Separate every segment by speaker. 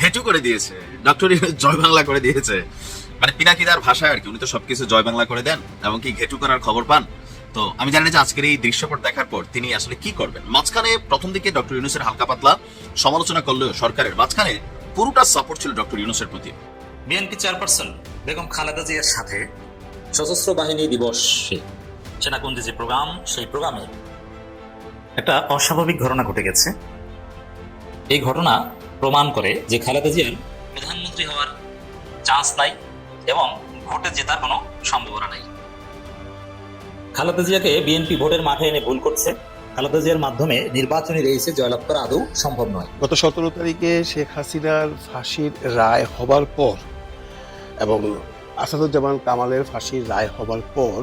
Speaker 1: ঘেটু করে দিয়েছে, ডক্টর জয় বাংলা করে দিয়েছে, মানে পিনাকিদার ভাষায় আর কি। উনি তো সবকিছু জয় বাংলা করে দেন এবং কি ঘেটু করার খবর পান। তো আমি জানি না যে আজকের এই দৃশ্যপট দেখার পর তিনি আসলে কি করবেন। মাঝখানে প্রথম দিকে ডক্টর ইউনূসের হালকা পাতলা সমালোচনা করলেও সরকারের মাঝখানে পুরোটা সাপোর্ট ছিল ডক্টর ইউনূসের প্রতি।
Speaker 2: বিএনপি চেয়ারপারসন বেগম খালেদা জিয়ার সাথে সশস্ত্র বাহিনী দিবসে সেনাকুঞ্জে যে প্রোগ্রাম, সেই প্রোগ্রামে একটা অস্বাভাবিক ঘটনা ঘটে গেছে। এই ঘটনা প্রমাণ করে যে খালেদা জিয়ার প্রধানমন্ত্রী হওয়ার চান্স নাই এবং ভোটে জেতার কোনো সম্ভাবনা নাই। খালেদা জিয়াকে বিএনপি ভোটের মাঠে এনে ভুল করছে। খালেদা জিয়ার মাধ্যমে নির্বাচনী রেসে জয়লাভ করা আদৌ সম্ভব নয়।
Speaker 3: গত 17 তারিখে শেখ হাসিনার ফাঁসির রায় হবার পর এবং আসাদুজ্জামান কামালের ফাঁসির রায় হবার পর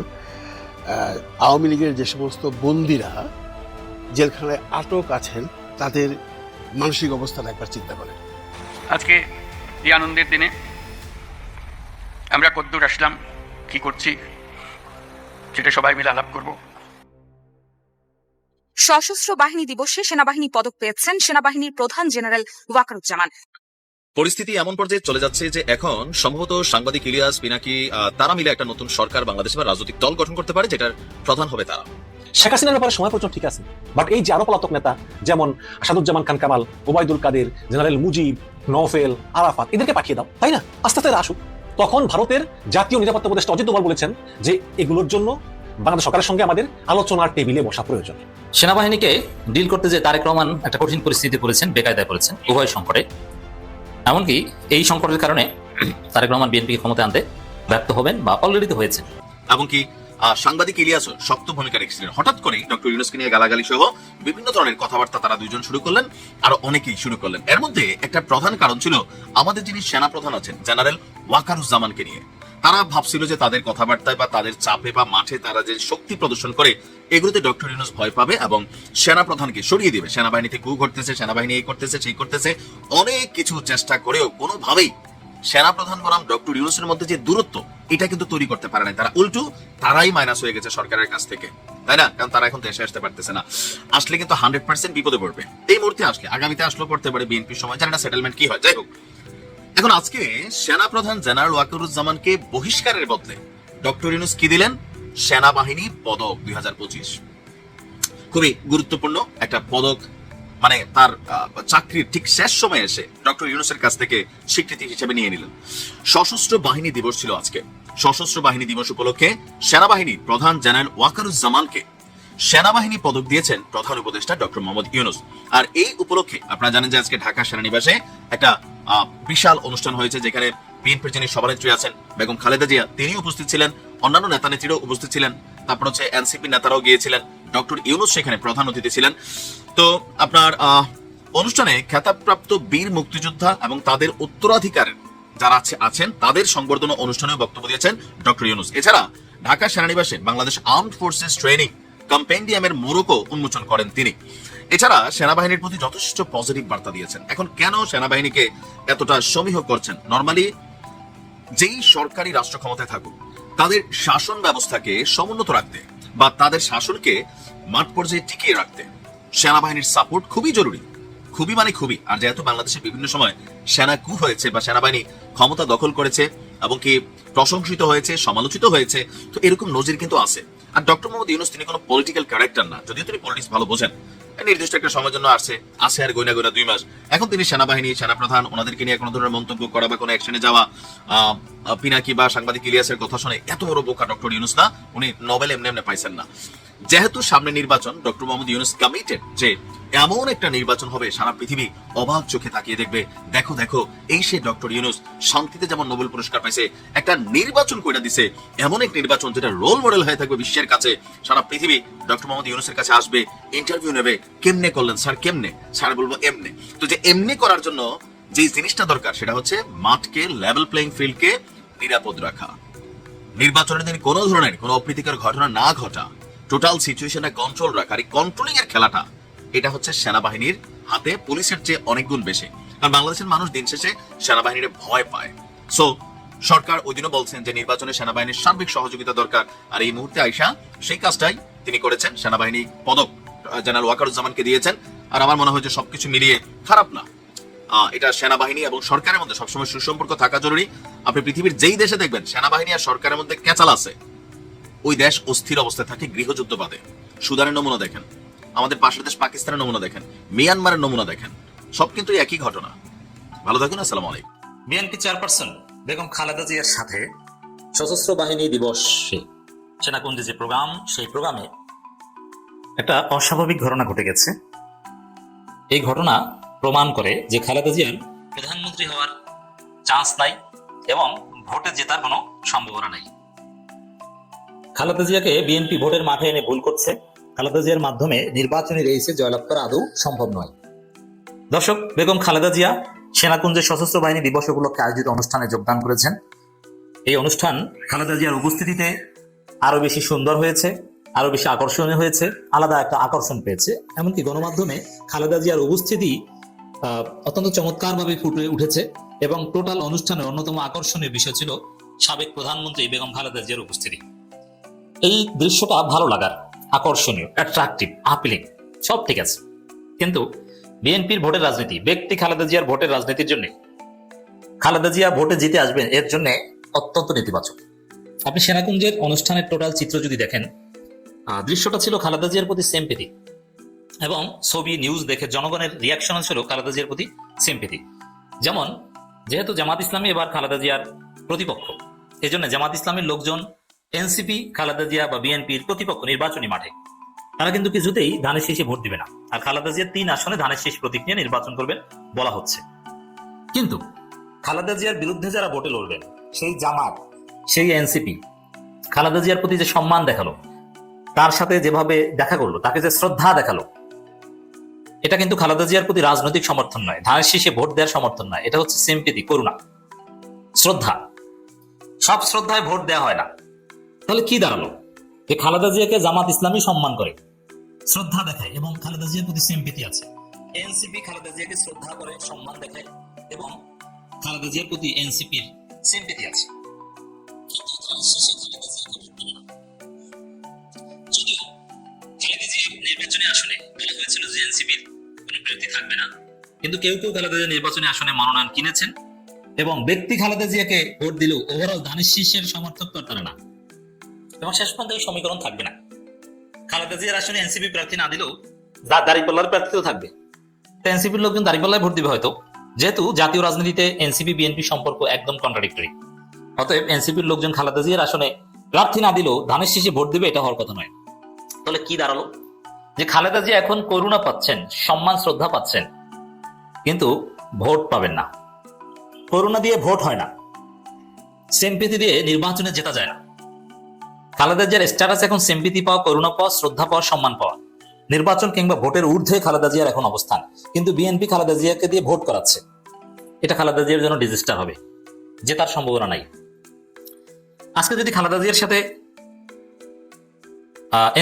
Speaker 3: আওয়ামী লীগের যে সমস্ত বন্দীরা জেলখানায় আটক আছেন তাদের মানসিক অবস্থান একবার চিন্তা করেন।
Speaker 4: আজকে এই আনন্দের দিনে আমরা কদ্দূর আসলাম, কি করছি, সেটা সবাই মিলে আলাপ করব।
Speaker 5: সশস্ত্র বাহিনী দিবসে সেনাবাহিনী পদক পেয়েছেন সেনাবাহিনীর প্রধান জেনারেল ওয়াকারুজ্জামান।
Speaker 1: পরিস্থিতি এমন পর্যায়ে চলে যাচ্ছে যে এখন সম্ভবত সাংবাদিক ইলিয়াস, পিনাকি তারা মিলে একটা নতুন সরকার বাংলাদেশে বা রাজনৈতিক দল গঠন করতে পারে, যেটার প্রধান হবে তারা।
Speaker 6: শেখ হাসিনার ব্যাপারে সময় পর্যন্ত ঠিক আছে, বাট এই যে আরো পলাতক নেতা যেমন আসাদুজ্জামান খান কামাল, ওবায়দুল কাদের, জেনারেল মুজিব, নওফেল, আরাফাত, এদেরকে পাঠিয়ে দাও, তাই না? আস্তে আস্তে আসুক। তখন ভারতের জাতীয় নিরাপত্তা উপদেষ্টা অজিত দোভাল বলেছেন যে এগুলোর জন্য বাংলাদেশ সরকারের সঙ্গে আমাদের আলোচনার টেবিলে বসা প্রয়োজন।
Speaker 2: সেনাবাহিনীকে ডিল করতে যে তারেক রহমান একটা কঠিন পরিস্থিতি পড়েছেন, বেকায়দায় পড়েছেন, উভয় সংকটে। এমনকি এই সংকটের কারণে তারেক রহমান বিএনপিকে ক্ষমতা আনতে ব্যর্থ হবেন বা অলরেডি তো হয়েছেন।
Speaker 1: এমনকি সাংবাদিক ইলিয়াসও শক্ত ভূমিকা রেখেছিলেন। হঠাৎ করে ডক্টর ইউনূসকে নিয়ে গালাগালি সহ বিভিন্ন ধরনের কথাবার্তা তারা দুইজন শুরু করলেন, আরো অনেকেই শুরু করলেন। এর মধ্যে একটা প্রধান কারণ ছিল আমাদের যিনি সেনা প্রধান আছেন জেনারেল ওয়াকারুজ্জামানকে নিয়ে। তারা ভাবছিল যে তাদের কথাবার্তায় বা তাদের চাপে বা মাঠে তারা যে শক্তি প্রদর্শন করে এগুলোতে ডক্টর ইউনূস ভয় পাবে এবং সেনা প্রধানকে সরিয়ে দিবে। সেনাবাহিনীতে কু ঘটতেছে, সেনাবাহিনী এই করতেছে সেই করতেছে, অনেক কিছু চেষ্টা করেও কোনোভাবেই সেনা প্রধান বনাম ডক্টর ইউনূসের মধ্যে যে দূরত্ব, এটা কিন্তু তৈরি করতে পারে না তারা। উল্টো তারাই মাইনাস হয়ে গেছে সরকারের কাছ থেকে, তাই না? কারণ তারা এখন দেশে আসতে পারতেছে না। আসলে কিন্তু 100% বিপদে পড়বে। এই মুহূর্তে আসলে, আগামীতে আসলেও পড়তে পারে বিএনপির সময়, জানি না সেটেলমেন্ট কি হয়। যাই হোক, এখন আজকে সেনা প্রধান জেনারেল ওয়াকারুজ্জামানকে বহিষ্কারের বদলে ডক্টর ইউনূস কি দিলেন? সেনাবাহিনী পদক 2025। খুবই গুরুত্বপূর্ণ একটা পদক, মানে তার চাকরির ঠিক শেষ সময়ে এসে ডক্টর ইউনূসের কাছ থেকে স্বীকৃতি হিসেবে নিয়ে নিলেন। সশস্ত্র বাহিনী দিবস ছিল আজকে। সশস্ত্র বাহিনী দিবস উপলক্ষে সেনাবাহিনীর প্রধান জেনারেল ওয়াকারুজ্জামানকে সেনাবাহিনী পদক দিয়েছেন প্রধান উপদেষ্টা ডক্টর মোহাম্মদ ইউনূস। আর এই উপলক্ষে আপনারা জানেন যে আজকে ঢাকা সেনানিবাসে একটা বিশাল অনুষ্ঠান হয়েছে, যেখানে বিএনপির যিনি সভানেত্রী আছেন বেগম খালেদা জিয়া, তিনি উপস্থিত ছিলেন, অন্যান্য নেতা নেত্রীরাও উপস্থিত ছিলেন, তারপর হচ্ছে এনসিপি নেতারাও গিয়েছিলেন, ডক্টর ইউনূস সেখানে প্রধান অতিথি ছিলেন। তো আপনার অনুষ্ঠানে খেতাবপ্রাপ্ত বীর মুক্তিযোদ্ধা এবং তাদের উত্তরাধিকার যারা আছেন তাদের সংবর্ধনা অনুষ্ঠানেও বক্তব্য দিয়েছেন ডক্টর ইউনূস। এছাড়া ঢাকা সেনানিবাসে বাংলাদেশ আর্মড ফোর্সেস ট্রেনিং কম্পেন্ডিয়ামের মোড়কও উন্মোচন করেন তিনি। এছাড়া সেনাবাহিনীর প্রতি যথেষ্ট পজিটিভ বার্তা দিয়েছেন। এখন কেন সেনাবাহিনীকে এতটা সমীহ করছেন? নর্মালি যেই সরকারি রাষ্ট্র ক্ষমতায় থাকুক, তাদের শাসন ব্যবস্থাকে সমুন্নত রাখতে বা তাদের শাসনকে মাঠ পর্যায়ে টিকিয়ে রাখতে সেনাবাহিনীর সাপোর্ট খুবই জরুরি, খুবই মানে খুবই। আর যেহেতু বাংলাদেশে বিভিন্ন সময় সেনা কু হয়েছে বা সেনাবাহিনী ক্ষমতা দখল করেছে এবং কি প্রশংসিত হয়েছে, সমালোচিত হয়েছে, তো এরকম নজির কিন্তু আছে। আর ডক্টর মোহাম্মদ ইউনূস তিনি কোনো পলিটিক্যাল ক্যারেক্টার না, যদিও তিনি পলিটিক্স ভালো বোঝেন। নির্দিষ্ট একটা সময়ের জন্য আসে আর গয়না 2 মাস। এখন তিনি সেনাবাহিনী, সেনাপ্রধান, ওনাদেরকে নিয়ে কোনো ধরনের মন্তব্য করা বা কোনো অ্যাকশনে যাওয়া, পিনাকি বা সাংবাদিক ইলিয়াসের কথা শুনে এত বড় বোকা ডক্টর ইউনূস না, উনি নোবেল এমনি এমনি পাইছেন না। যেহেতু সামনে নির্বাচন, ডক্টর মোহাম্মদ ইউনূস কমিটেড যে এমন একটা নির্বাচন হবে সারা পৃথিবী অবাক চোখে তাকিয়ে দেখবে, দেখো দেখো এই সে ডক্টর ইউনূস শান্তিতে যেমন নোবেল পুরস্কার পাইছে, একটা নির্বাচন কইরা দিছে, এমন এক নির্বাচন যেটা রোল মডেল হয়ে থাকবে বিশ্বের কাছে। সারা পৃথিবী ডক্টর মোহাম্মদ ইউনূসের কাছে আসবে, ইন্টারভিউ নেবে, কেমনে করলেন স্যার, কেমনে স্যার, বলবো এমনে। তো যে এমনি করার জন্য যে জিনিসটা দরকার সেটা হচ্ছে মাঠকে, লেভেল প্লেইং ফিল্ডকে নিরাপদ রাখা, নির্বাচনের দিন কোনো ধরনের কোনো অপ্রীতিকর ঘটনা না ঘটা, টোটাল সিচুয়েশনটা কন্ট্রোল রাখা। আর এই কন্ট্রোলিং এর খেলাটা এটা হচ্ছে সেনাবাহিনীর হাতে পুলিশের চেয়ে অনেক গুণ বেশি। কারণ বাংলাদেশের মানুষ দিন শেষে সেনাবাহিনীর ভয় পায়। সো সরকার ওই দিনও বলছেন যে নির্বাচনে সেনাবাহিনীর সার্বিক সহযোগিতা দরকার। আর এই মুহূর্তে আইসা সেই কাজটাই তিনি করেছেন, সেনাবাহিনী পদক জেনারেল ওয়াকারুজ্জামানকে দিয়েছেন। আর আমার মনে হয় যে সবকিছু মিলিয়ে খারাপ না। এটা সেনাবাহিনী এবং সরকারের মধ্যে সবসময় সুসম্পর্ক থাকা জরুরি। আপনি পৃথিবীর যেই দেশে দেখবেন সেনাবাহিনী আর সরকারের মধ্যে ক্যাচাল আছে, ওই দেশ অস্থির অবস্থায় থাকে, গৃহযুদ্ধ বাদে। সুদানের নমুনা দেখেন, আমাদের পাশের দেশ পাকিস্তানের নমুনা দেখেন, মিয়ানমারের নমুনা দেখেন, সব কিন্তু একই ঘটনা। ভালো থাকুন, আসসালামু আলাইকুম।
Speaker 2: বিএনপি চেয়ারপারসন বেগম খালেদা জিয়ার সাথে সশস্ত্র বাহিনী দিবসে সেনাকুঞ্জে যে প্রোগ্রাম, সেই প্রোগ্রামে একটা অস্বাভাবিক ঘটনা ঘটে গেছে। এই ঘটনা প্রমাণ করে যে খালেদা জিয়ার প্রধানমন্ত্রী হওয়ার চান্স নাই এবং ভোটে জেতার কোনো সম্ভাবনা নাই। খালেদা জিয়াকে বিএনপি ভোটের মাঠে এনে ভুল করছে। খালেদা জিয়ার মাধ্যমে নির্বাচনী রেসে জয়লাভ করা আদৌ সম্ভব নয়। দর্শক, বেগম খালেদা জিয়া সেনাকুঞ্জের সশস্ত্র বাহিনী দিবস উপলক্ষে আয়োজিত অনুষ্ঠানে যোগদান করেছেন। এই অনুষ্ঠান খালেদা জিয়ার উপস্থিতিতে আরো বেশি সুন্দর হয়েছে, আরো বেশি আকর্ষণীয় হয়েছে, আলাদা একটা আকর্ষণ পেয়েছে। এমনকি গণমাধ্যমে খালেদা জিয়ার উপস্থিতি অত্যন্ত চমৎকারভাবে ফুটে উঠেছে এবং টোটাল অনুষ্ঠানের অন্যতম আকর্ষণীয় বিষয় ছিল সাবেক প্রধানমন্ত্রী বেগম খালেদা জিয়ার উপস্থিতি। এই দৃশ্যটা ভালো লাগার, আকর্ষণীয়, অ্যাট্রাকটিভ, আপিলিং, সব ঠিক আছে। কিন্তু বিএনপির ভোটের রাজনীতি, ব্যক্তি খালেদা জিয়ার ভোটের রাজনীতির জন্য, খালেদা জিয়া ভোটে জিতে আসবেন এর জন্য অত্যন্ত নেতিবাচক। আপনি সেনাকুঞ্জের অনুষ্ঠানের টোটাল চিত্র যদি দেখেন, দৃশ্যটা ছিল খালেদা জিয়ার প্রতি সিম্প্যাথি এবং ছবি নিউজ দেখে জনগণের রিয়াকশন ছিল খালেদা জিয়ার প্রতি সিম্প্যাথি। যেমন, যেহেতু জামাত ইসলামী এবার খালেদা জিয়ার প্রতিপক্ষ, এই জন্য জামাত ইসলামের লোকজন এনসিপি, খালেদা জিয়া বা বিএনপির প্রতিপক্ষ নির্বাচনী মাঠে, তারা কিন্তু কিছুতেই ধানের শীষে ভোট দিবে না। আর খালেদা জিয়া 3 আসনে ধানের শীষ প্রতীক নিয়ে নির্বাচন করবেন বলা হচ্ছে। কিন্তু খালেদা জিয়ার বিরুদ্ধে যারা ভোটে লড়বেন, সেই জামাত, সেই এনসিপি খালেদা জিয়ার প্রতি যে সম্মান দেখালো, তার সাথে যেভাবে দেখা করলো, তাকে যে শ্রদ্ধা দেখালো, এটা কিন্তু খালেদা জিয়ার প্রতি রাজনৈতিক সমর্থন নয়, ধানের শীষে ভোট দেওয়ার সমর্থন নয়। এটা হচ্ছে সিম্প্যাথি, করুণা, শ্রদ্ধা। সব শ্রদ্ধায় ভোট দেওয়া হয় না। তাহলে কি দাঁড়ালো? যে খালেদা জিয়াকে জামাত ইসলামী সম্মান করে, শ্রদ্ধা দেখায় এবং খালেদা জিয়ার প্রতি সিম্প্যাথি আছে। এনসিপি খালেদা জিয়াকে শ্রদ্ধা করে, সম্মান দেখায় এবং খালেদা জিয়ার প্রতি এনসিপির সিম্প্যাথি আছে। যদিও খালেদা জিয়া নির্বাচনী আসনে বলা হয়েছিল যে এনসিপির কোনো প্রার্থী থাকবে না, কিন্তু কেউ কেউ খালেদা জিয়া নির্বাচনী আসনে মনোনয়ন কিনেছেন এবং ব্যক্তি খালেদা জিয়াকে ভোট দিলেও ওভারঅল ধানের শীষের সমর্থক তো তারা না, এবং শেষ পর্যন্ত এই সমীকরণ থাকবে না। খালেদা জিয়ার আসনে এনসিপি প্রার্থী না দিলেও দাঁড়িপাল্লার প্রার্থীও থাকবে। তো এনসিপির লোকজন দাঁড়িপাল্লায় ভোট দিবে হয়তো, যেহেতু জাতীয় রাজনীতিতে এনসিপি বিএনপি সম্পর্ক একদম কন্ট্রাডিক্টরি। অতএব এনসিপির লোকজন খালেদা জিয়ার আসনে প্রার্থী না দিলেও ধানের শীষে ভোট দিবে, এটা হওয়ার কথা নয়। তাহলে কি দাঁড়ালো? যে খালেদা জিয়া এখন করুণা পাচ্ছেন, সম্মান শ্রদ্ধা পাচ্ছেন, কিন্তু ভোট পাবেন না। করুণা দিয়ে ভোট হয় না, সিম্প্যাথি দিয়ে নির্বাচনে জেতা যায় না। খালেদা জিয়ার স্ট্যাটাস এখন সিম্প্যাথি পাওয়া, করুণা পাওয়া, শ্রদ্ধা পাওয়া, সম্মান পাওয়া। নির্বাচন কিংবা ভোটের ঊর্ধ্বে খালেদা জিয়ার এখন অবস্থান, কিন্তু বিএনপি খালেদা জিয়াকে দিয়ে ভোট করাচ্ছে। এটা খালেদা জিয়ার জন্য ডিজাস্টার হবে, জেতার সম্ভাবনা নাই। আজকে যদি খালেদা জিয়ার সাথে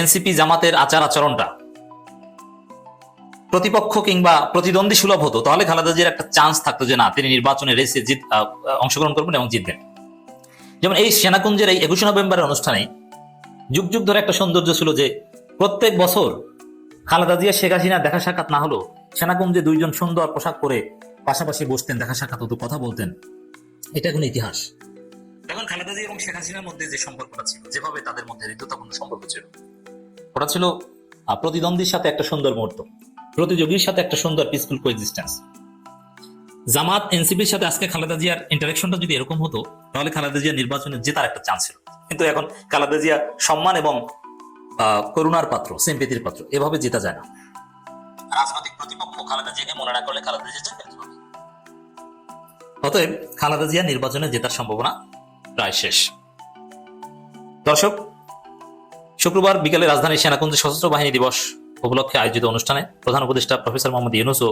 Speaker 2: এনসিপি জামাতের আচার আচরণটা প্রতিপক্ষ কিংবা প্রতিদ্বন্দ্বী সুলভ হতো, তাহলে খালেদা জিয়ার একটা চান্স থাকতো যে না, তিনি নির্বাচনে রেসে অংশগ্রহণ করবেন এবং জিতবেন। যেমন এই সেনাকুঞ্জের এই 21 নভেম্বরের অনুষ্ঠানে যুগ যুগ ধরে একটা সৌন্দর্য ছিল যে প্রত্যেক বছর খালেদা জিয়া শেখ হাসিনার দেখা সাক্ষাৎ না হলো সেনাকুঞ্জে দুইজন সুন্দর পোশাক পরে পাশাপাশি বসতেন, দেখা সাক্ষাৎ হতো, কথা বলতেন। এটা এখন ইতিহাস। এখন খালেদা জিয়া এবং শেখ হাসিনার মধ্যে যে সম্পর্কটা ছিল, যেভাবে তাদের মধ্যে হৃদ্যতাপূর্ণ সম্পর্ক ছিল, ওটা ছিল প্রতিদ্বন্দ্বীর সাথে একটা সুন্দর মুহূর্ত, প্রতিযোগীর সাথে একটা সুন্দর পিসফুল কোএক্সিস্টেন্স। জামাত এনসিপির সাথে আজকে খালেদা জিয়ার ইন্টারাকশনটা যদি এরকম হতো, তাহলে খালেদা জিয়া নির্বাচনে জেতার একটা চান্স ছিল। কিন্তু এখন খালেদা জিয়া সম্মান এবং করুণার পাত্র, সিম্প্যাথির পাত্র, এভাবে জেতা যায় না। রাজনৈতিক প্রতিপক্ষ খালেদা জিয়াকে মনে না করলে খালেদা জিয়া জিতবে কিভাবে? অতএব খালেদা জিয়া নির্বাচনে জেতার সম্ভাবনা প্রায় শেষ। দর্শক, শুক্রবার বিকেলে রাজধানীর সেনাকুঞ্জে সশস্ত্র বাহিনী দিবস উপলক্ষে আয়োজিত অনুষ্ঠানে প্রধান উপদেষ্টা প্রফেসর মোহাম্মদ ইউনূস ও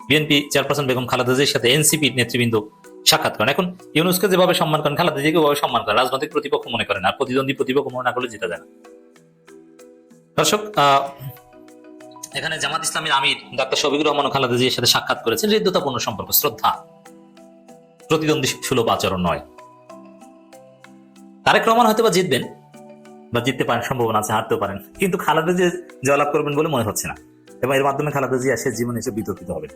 Speaker 2: বিএনপি চেয়ারপারসন বেগম খালেদা জিয়ার সাথে এনসিপি নেতৃবৃন্দ সাক্ষাৎ করেন। এখন ইউনূসকে যেভাবে সম্মান করেন, খালেদা জিয়াকে ওভাবে সম্মান করেন। রাজনৈতিক প্রতিপক্ষ মনে করেন, আর প্রতিদ্বন্দ্বী প্রতিপক্ষ মনে না করলে জেতা যায় না। দর্শক, এখানে জামাত ইসলামের আমির ডাক্তার শফিকুর রহমান ও খালেদা জিয়ার সাথে সাক্ষাৎ করেছেন। হৃদ্যতাপূর্ণ সম্পর্ক, শ্রদ্ধা, প্রতিদ্বন্দ্বী সুলভ আচরণ নয়। তারেক রহমান হয়তো বা জিতবেন বা জিততে পারেন, সম্ভাবনা আছে, হারতেও পারেন, কিন্তু খালেদা জিয়া জয়লাভ করবেন বলে মনে হচ্ছে না, এবং এর মাধ্যমে খালেদা জিয়া শেষ জীবনে এসে বিতর্কিত হবেন।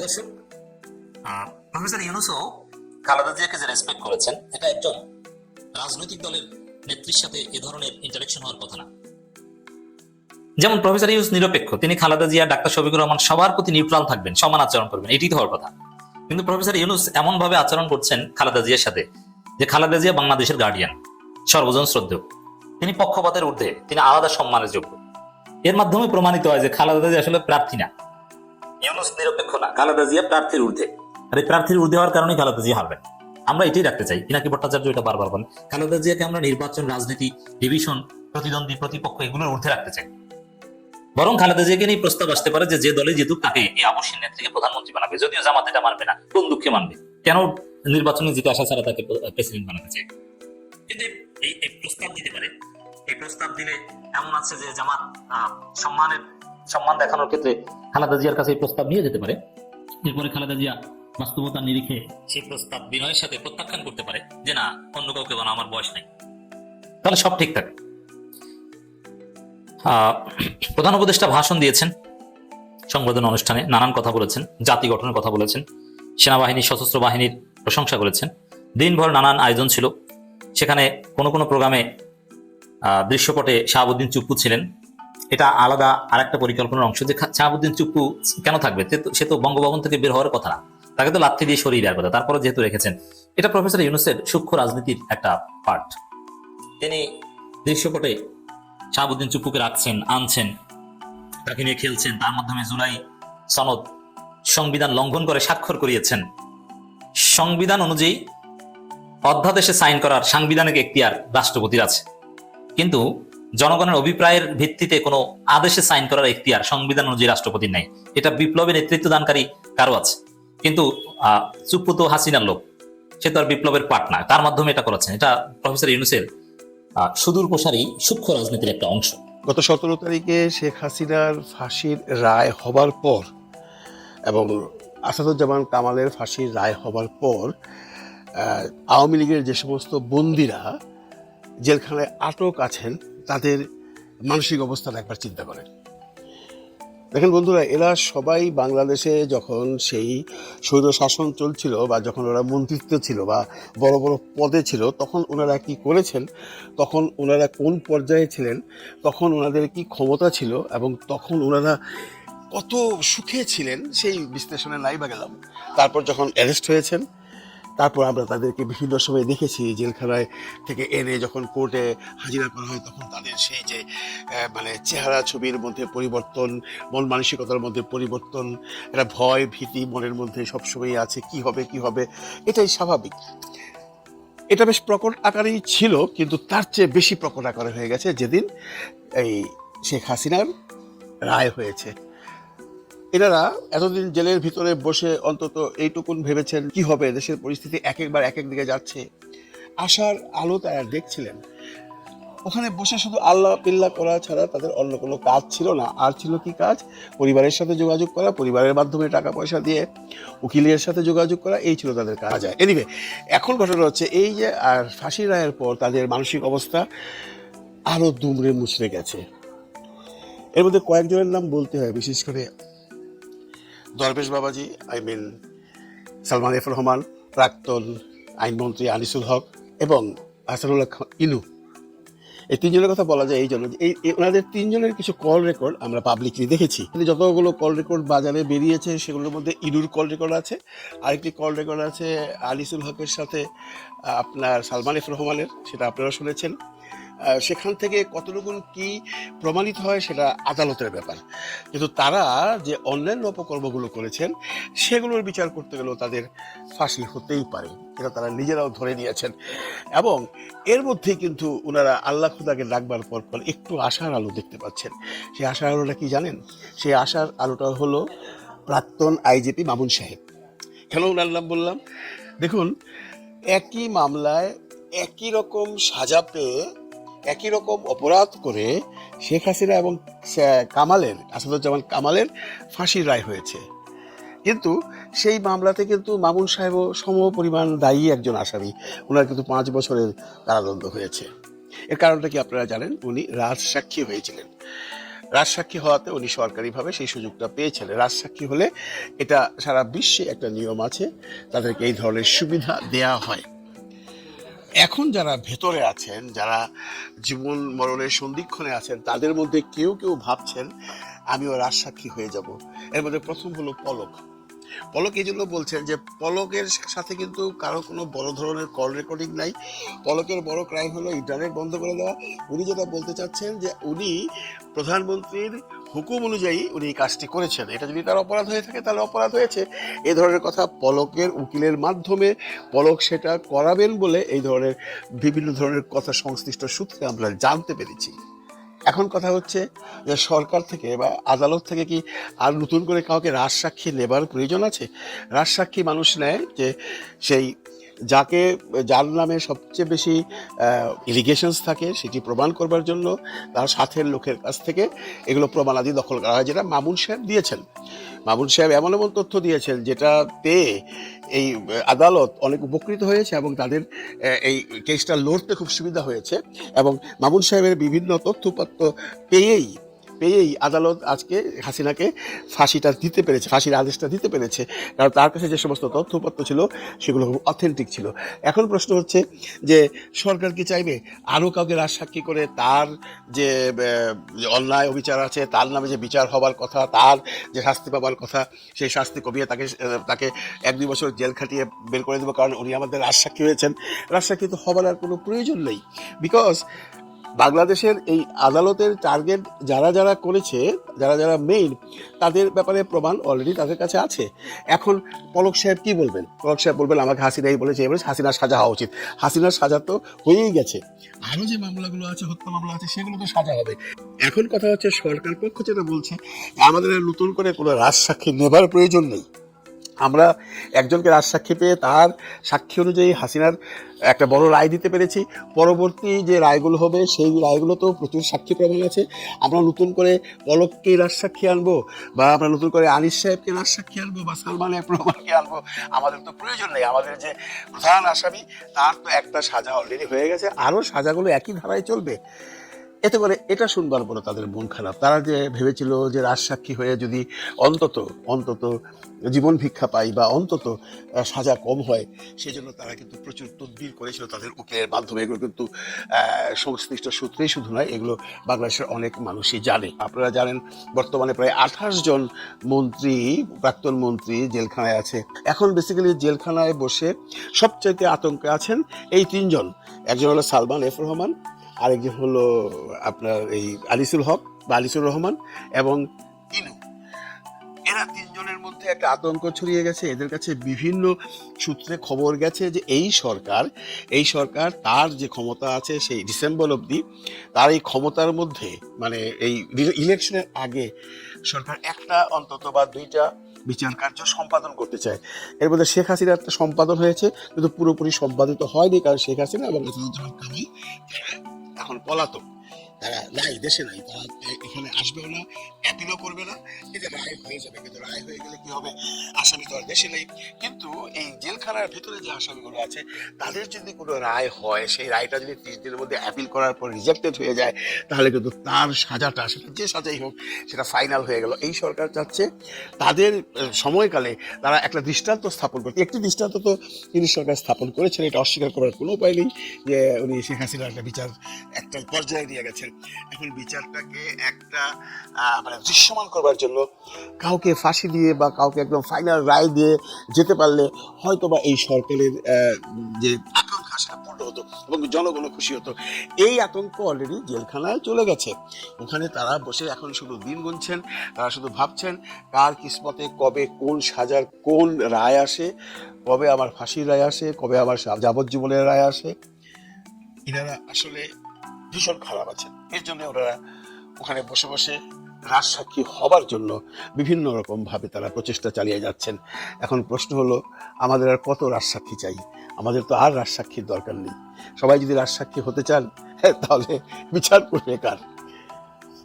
Speaker 2: দর্শক, প্রফেসর ইউনূসও খালেদা জিয়াকে যে রেসপেক্ট করেছেন, এটা একজন রাজনৈতিক দলের নেত্রীর সাথে এ ধরনের ইন্টারাকশন হওয়ার কথা না। যেমন প্রফেসর ইউনূস নিরপেক্ষ, তিনি খালেদা জিয়া, ডাক্তার শফিকুর রহমান সবার প্রতি নিউট্রাল থাকবেন, সমান আচরণ করবেন, এটি তো হওয়ার কথা। কিন্তু প্রফেসর ইউনূস এমন ভাবে আচরণ করছেন খালেদা জিয়ার সাথে যে খালেদা জিয়া বাংলাদেশের গার্ডিয়ান, সর্বজন শ্রদ্ধেয়, তিনি পক্ষপাতের ঊর্ধ্বে, তিনি আলাদা সম্মানের যোগ্য। এর মাধ্যমে প্রমাণিত হয় যে খালেদা জিয়া আসলে প্রার্থী না, ইউনূস নিরপেক্ষ না, খালেদা জিয়া প্রার্থীর ঊর্ধ্বে। আর এই প্রার্থীর ঊর্ধ্বে হওয়ার কারণে খালেদা জিয়া হারবেন। আমরা এটাই রাখতে চাই। পিনাকি ভট্টাচার্য এটা বারবার বলেন, খালেদা জিয়াকে আমরা নির্বাচন, রাজনীতি, ডিভিশন, প্রতিদ্বন্দ্বী, প্রতিপক্ষ এগুলোর ঊর্ধ্বে রাখতে চাই। বরং খালেদা জিয়াকে নিয়ে প্রস্তাব আসতে পারে যে দলে জিতুক তাকে এই আবশ্যিক নেত্রীকে প্রধানমন্ত্রী বানাবে, যদিও জামাত এটা মানবে না, কোন দুঃখে মানবে, কেন নির্বাচনে জিতে আসা ছাড়া তাকে প্রেসিডেন্ট বানাতে চাই। কিন্তু এই প্রস্তাব দিতে পারে। এই প্রস্তাব দিলে এমন আছে যে জামাত সম্মান দেখানোর ক্ষেত্রে খালেদা জিয়ার কাছে এই প্রস্তাব নিয়ে যেতে পারে। এরপরে খালেদা জিয়া বাস্তবতার নিরিখে সেই প্রস্তাব বিনয়ের সাথে প্রত্যাখ্যান করতে পারে যে না, অন্য কাউকে বানা, আমার বয়স নেই, তাহলে সব ঠিক থাকে। প্রধান উপদেষ্টা ভাষণ দিয়েছেন, সংবর্ধনা অনুষ্ঠানে নানান কথা বলেছেন, জাতি গঠনের কথা বলেছেন, সেনাবাহিনী, সশস্ত্র বাহিনীর প্রশংসা করেছেন। দিনভর নানান আয়োজন ছিল। সেখানে কোনো কোনো প্রোগ্রামে দৃশ্যপটে শাহাবুদ্দিন চুপ্পু ছিলেন। এটা আলাদা আরেকটা পরিকল্পনার অংশ যে শাহাবুদ্দিন চুপ্পু কেন থাকবে, সে তো বঙ্গভবন থেকে বের হওয়ার কথা না, তাকে তো লাথি দিয়ে সরিয়ে দেওয়ার কথা, তারপরে যেহেতু রেখেছেন। এটা প্রফেসর ইউনূসের সূক্ষ্ম রাজনীতির একটা পার্ট। তিনি দৃশ্যপটে শাহাবুদ্দিন চুপ্পুকে রাখছেন, আনছেন, তাকে নিয়ে খেলছেন, তার মাধ্যমে জুলাই সনদ সংবিধান লঙ্ঘন করে স্বাক্ষর করিয়েছেন। সংবিধান অনুযায়ী অধ্যাদেশে সাইন করার সাংবিধানিক এখতিয়ার রাষ্ট্রপতির আছে, কিন্তু জনগণের অভিপ্রায়ের ভিত্তিতে কোনো আদেশে সাইন করার এখতিয়ার সংবিধান অনুযায়ী রাষ্ট্রপতির নাই। এটা বিপ্লবের নেতৃত্ব দানকারী কারো আছে, কিন্তু চুপ্পু তো হাসিনার লোক, সে তো আর বিপ্লবের পার্ট না, তার মাধ্যমে এটা করেছেন। এটা প্রফেসর ইউনূসের সুদূর প্রসারী সূক্ষ্ম রাজনীতির একটা অংশ।
Speaker 3: গত 17 তারিখে শেখ হাসিনার ফাঁসির রায় হবার পর এবং আসাদুজ্জামান কামালের ফাঁসির রায় হবার পর আওয়ামী লীগের যে সমস্ত বন্দীরা জেলখানায় আটক আছেন তাদের মানসিক অবস্থাটা একবার চিন্তা করেন। দেখেন বন্ধুরা, এরা সবাই বাংলাদেশে যখন সেই স্বৈর শাসন চলছিল বা যখন ওরা মন্ত্রিত্ব ছিল বা বড় বড় পদে ছিল, তখন ওনারা কি করেছেন, তখন ওনারা কোন পর্যায়ে ছিলেন, তখন ওনাদের কি ক্ষমতা ছিল এবং তখন ওনারা কত সুখে ছিলেন, সেই বিশ্লেষণে নাই বা গেলাম। তারপর যখন অ্যারেস্ট হয়েছেন, তারপর আমরা তাদেরকে বিভিন্ন সময় দেখেছি জেলখানায় থেকে এনে যখন কোর্টে হাজিরা করা হয়, তখন তাদের সেই যে মানে চেহারা ছবির মধ্যে পরিবর্তন, মন মানসিকতার মধ্যে পরিবর্তন, একটা ভয় ভীতি মনের মধ্যে সবসময় আছে, কি হবে কি হবে, এটাই স্বাভাবিক। এটা বেশ প্রকট আকারেই ছিল, কিন্তু তার চেয়ে বেশি প্রকট আকারে হয়ে গেছে যেদিন এই শেখ হাসিনার রায় হয়েছে। এনারা এতদিন জেলের ভিতরে বসে অন্তত এইটুকুন ভেবেছেন কি হবে, দেশের পরিস্থিতি এক একবার এক এক দিকে যাচ্ছে, আশার আলো তারা দেখছিলেন। ওখানে বসে শুধু আল্লাহ পিল্লা করা ছাড়া তাদের অন্য কোনো কাজ ছিল না। আর ছিল কি কাজ? পরিবারের সাথে যোগাযোগ করা, পরিবারের মাধ্যমে টাকা পয়সা দিয়ে উকিলের সাথে যোগাযোগ করা, এই ছিল তাদের কাজ। এনিওয়ে, এখন ঘটনা হচ্ছে এই যে আর ফাঁসির রায়ের পর তাদের মানসিক অবস্থা আরো দুমড়ে মুচড়ে গেছে। এর মধ্যে কয়েকজনের নাম বলতে হয়, বিশেষ করে দরবেশ বাবাজি, সালমান এফ রহমান, প্রাক্তন আইনমন্ত্রী আনিসুল হক এবং আহসানুল্লাহ ইনু। এই তিনজনের কথা বলা যায় এই জন্য এই ওনাদের তিনজনের কিছু কল রেকর্ড আমরা পাবলিকলি দেখেছি। যতগুলো কল রেকর্ড বাজারে বেরিয়েছে সেগুলোর মধ্যে ইনুর কল রেকর্ড আছে, আরেকটি কল রেকর্ড আছে আনিসুল হকের সাথে আপনার সালমান এফ রহমানের, সেটা আপনারা শুনেছেন। সেখান থেকে কতটুকু কি প্রমাণিত হয় সেটা আদালতের ব্যাপার, কিন্তু তারা যে অন্যান্য অপকর্মগুলো করেছেন সেগুলোর বিচার করতে গেলেও তাদের ফাঁসি হতেই পারে, এটা তারা নিজেরাও ধরে নিয়েছেন। এবং এর মধ্যে কিন্তু ওনারা আল্লাহ খুদাকে ডাকবার পর পর একটু আশার আলো দেখতে পাচ্ছেন। সেই আশার আলোটা কি জানেন? সেই আশার আলোটা হলো প্রাক্তন আইজিপি মামুন সাহেব। কেন ওনার নাম বললাম? দেখুন, একই মামলায় একই রকম সাজা পেয়ে একই রকম অপরাধ করে শেখ হাসিনা এবং কামালের, আসাদুজ্জামান কামালের ফাঁসির রায় হয়েছে, কিন্তু সেই মামলাতে কিন্তু মামুন সাহেবও সম পরিমাণ দায়ী একজন আসামি। ওনার কিন্তু 5 বছরের কারাদণ্ড হয়েছে। এর কারণটা কি আপনারা জানেন? উনি রাজসাক্ষী হয়েছিলেন। রাজসাক্ষী হওয়াতে উনি সরকারিভাবে সেই সুযোগটা পেয়েছেন। রাজসাক্ষী হলে এটা সারা বিশ্বে একটা নিয়ম আছে, তাদেরকে এই ধরনের সুবিধা দেয়া হয়। এখন যারা ভেতরে আছেন, যারা জীবন মরণের সন্ধিক্ষণে আছেন, তাদের মধ্যে কেউ কেউ ভাবছেন আমিও রাজসাক্ষী হয়ে যাব। এর মধ্যে প্রথম হলো পলক। পলক এই জন্য বলছেন যে পলকের সাথে কিন্তু কারো কোনো বড় ধরনের কল রেকর্ডিং নাই। পলকের বড় ক্রাইম হলো ইন্টারনেট বন্ধ করে দেওয়া। উনি যেটা বলতে চাচ্ছেন যে উনি প্রধানমন্ত্রীর হুকুম অনুযায়ী উনি এই কাজটি করেছেন, এটা যদি তার অপরাধ হয়ে থাকে তাহলে অপরাধ হয়েছে। এই ধরনের কথা পলকের উকিলের মাধ্যমে পলক সেটা করাবেন বলে এই ধরনের বিভিন্ন ধরনের কথা সংশ্লিষ্ট সূত্রে আমরা জানতে পেরেছি। এখন কথা হচ্ছে যে সরকার থেকে বা আদালত থেকে কি আর নতুন করে কাউকে রাজসাক্ষী নেবার প্রয়োজন আছে? রাজসাক্ষী মানুষ নেয় যে সেই যার নামে সবচেয়ে বেশি এলিগেশনস থাকে সেটি প্রমাণ করবার জন্য তার সাথের লোকের কাছ থেকে এগুলো প্রমাণাদি দখল করা হয়, যেটা মামুন সাহেব দিয়েছেন। মামুন সাহেব এমন এমন তথ্য দিয়েছেন যেটা পেয়ে এই আদালত অনেক উপকৃত হয়েছে এবং তাদের এই কেসটা লড়তে খুব সুবিধা হয়েছে। এবং মামুন সাহেবের বিভিন্ন তথ্যপত্র পেয়েই আদালত আজকে হাসিনাকে ফাঁসিটা দিতে পেরেছে, ফাঁসির আদেশটা দিতে পেরেছে, কারণ তার কাছে যে সমস্ত তথ্যপত্র ছিল সেগুলো খুব অথেন্টিক ছিল। এখন প্রশ্ন হচ্ছে যে সরকার কি চাইবে আরও কাউকে রাজসাক্ষী করে তার যে অন্যায় অবিচার আছে, তার নামে যে বিচার হবার কথা, তার যে শাস্তি পাবার কথা, সেই শাস্তি কমিয়ে তাকে 1-2 বছর জেল খাটিয়ে বের করে দেবো কারণ উনি আমাদের রাজসাক্ষী হয়েছেন? রাজসাক্ষী তো হবার আর কোনো প্রয়োজন নেই, বিকজ বাংলাদেশের এই আদালতের টার্গেট যারা করেছে, যারা মেইন, তাদের ব্যাপারে প্রমাণ অলরেডি তাদের কাছে আছে। এখন পলক সাহেব কি বলবেন? পলক সাহেব বলবেন আমাকে হাসিনাই বলেছে, এবারে হাসিনার সাজা হওয়া উচিত। হাসিনার সাজা তো হয়েই গেছে, আরও যে মামলাগুলো আছে, হত্যা মামলা আছে, সেগুলো তো সাজা হবে। এখন কথা হচ্ছে সরকার পক্ষ যেটা বলছে আমাদের নতুন করে কোনো রাজসাক্ষী নেবার প্রয়োজন নেই। আমরা একজনকে রাজসাক্ষী পেয়ে তার সাক্ষী অনুযায়ী হাসিনার একটা বড় রায় দিতে পেরেছি। পরবর্তী যে রায়গুলো হবে সেই রায়গুলোতেও প্রচুর সাক্ষী প্রমাণ আছে। আমরা নতুন করে পলককে রাজসাক্ষী আনবো বা আমরা নতুন করে আনিস সাহেবকে রাজসাক্ষী আনবো বা সালমান এফ রহমানকে আনবো, আমাদের তো প্রয়োজন নেই। আমাদের যে প্রধান আসামি তার তো একটা সাজা অলরেডি হয়ে গেছে, আরও সাজাগুলো একই ধারায় চলবে। এতে করে এটা শুনবার পরে তাদের মন খারাপ। তারা যে ভেবেছিল যে রাজসাক্ষী হয়ে যদি অন্তত জীবন ভিক্ষা পাই বা অন্তত সাজা কম হয়, সেজন্য তারা কিন্তু প্রচুর তদবির করেছিল তাদের উকিলের মাধ্যমে। এগুলো কিন্তু সংশ্লিষ্ট সূত্রেই শুধু নয়, এগুলো বাংলাদেশের অনেক মানুষই জানে। আপনারা জানেন বর্তমানে প্রায় 28 জন প্রাক্তন মন্ত্রী জেলখানায় আছে। এখন বেসিক্যালি জেলখানায় বসে সবচাইতে আতঙ্কে আছেন এই 3 জন। একজন হলো সালমান এফ রহমান, আরেকজন হলো আপনার এই আনিসুল হক বা আনিসুর রহমান এবং ইনু। এরা 3 জনের মধ্যে একটা আতঙ্ক ছড়িয়ে গেছে। এদের কাছে বিভিন্ন সূত্রে খবর গেছে যে এই সরকার তার যে ক্ষমতা আছে সেই ডিসেম্বর অবধি, তার এই ক্ষমতার মধ্যে মানে এই ইলেকশনের আগে সরকার একটা অন্তত বা 2টা বিচার কার্য সম্পাদন করতে চায়। এর মধ্যে শেখ হাসিনার সম্পাদন হয়েছে, কিন্তু পুরোপুরি সম্পাদিত হয়নি, কারণ শেখ হাসিনা এবং এখন পলাতক, তারা নাই, দেশে নাই, তারা এখানে আসবেও না, অ্যাপিলও করবে না। কিন্তু রায় হয়ে যাবে, কিন্তু রায় হয়ে গেলে কি হবে? আসামি তো আর দেশে নেই। কিন্তু এই জেলখানার ভেতরে যে আসামিগুলো আছে তাদের যদি কোনো রায় হয়, সেই রায়টা যদি 30 দিনের মধ্যে অ্যাপিল করার পর রিজেক্টেড হয়ে যায়, তাহলে কিন্তু তার সাজাটা, সেটা যে সাজাই হোক, সেটা ফাইনাল হয়ে গেল। এই সরকার চাচ্ছে তাদের সময়কালে তারা একটা দৃষ্টান্ত স্থাপন করতে। একটি দৃষ্টান্ত তো তিনি সরকার স্থাপন করেছেন, এটা অস্বীকার করার কোনো উপায় নেই যে উনি শেখ হাসিনার একটা বিচার একটা পর্যায়ে নিয়ে গেছেন। এখন বিচারটাকে একটা মানে দৃশ্যমান করবার জন্য কাউকে ফাঁসি দিয়ে বা কাউকে একদম ফাইনাল রায় দিয়ে যেতে পারলে হয়তো বা এই সরকারের যে আকাঙ্ক্ষা সেটা পূর্ণ হতো এবং জনগণও খুশি হতো। এই আতঙ্ক অলরেডি জেলখানায় চলে গেছে। ওখানে তারা বসে এখন শুধু দিন গুনছেন, তারা শুধু ভাবছেন কার কিসমতে কবে কোন সাজার কোন রায় আসে, কবে আমার ফাঁসির রায় আসে, কবে আমার যাবজ্জীবনের রায় আসে। এনারা আসলে ভীষণ খারাপ আছেন। এর জন্য ওরা ওখানে বসে বসে রাজসাক্ষী হবার জন্য বিভিন্ন রকম ভাবে তারা প্রচেষ্টা চালিয়ে যাচ্ছেন। এখন প্রশ্ন হলো আমাদের আর কত রাজসাক্ষী চাই? আমাদের তো আর রাজসাক্ষীর দরকার নেই। সবাই যদি রাজসাক্ষী হতে চান তাহলে বিচার করবে কার?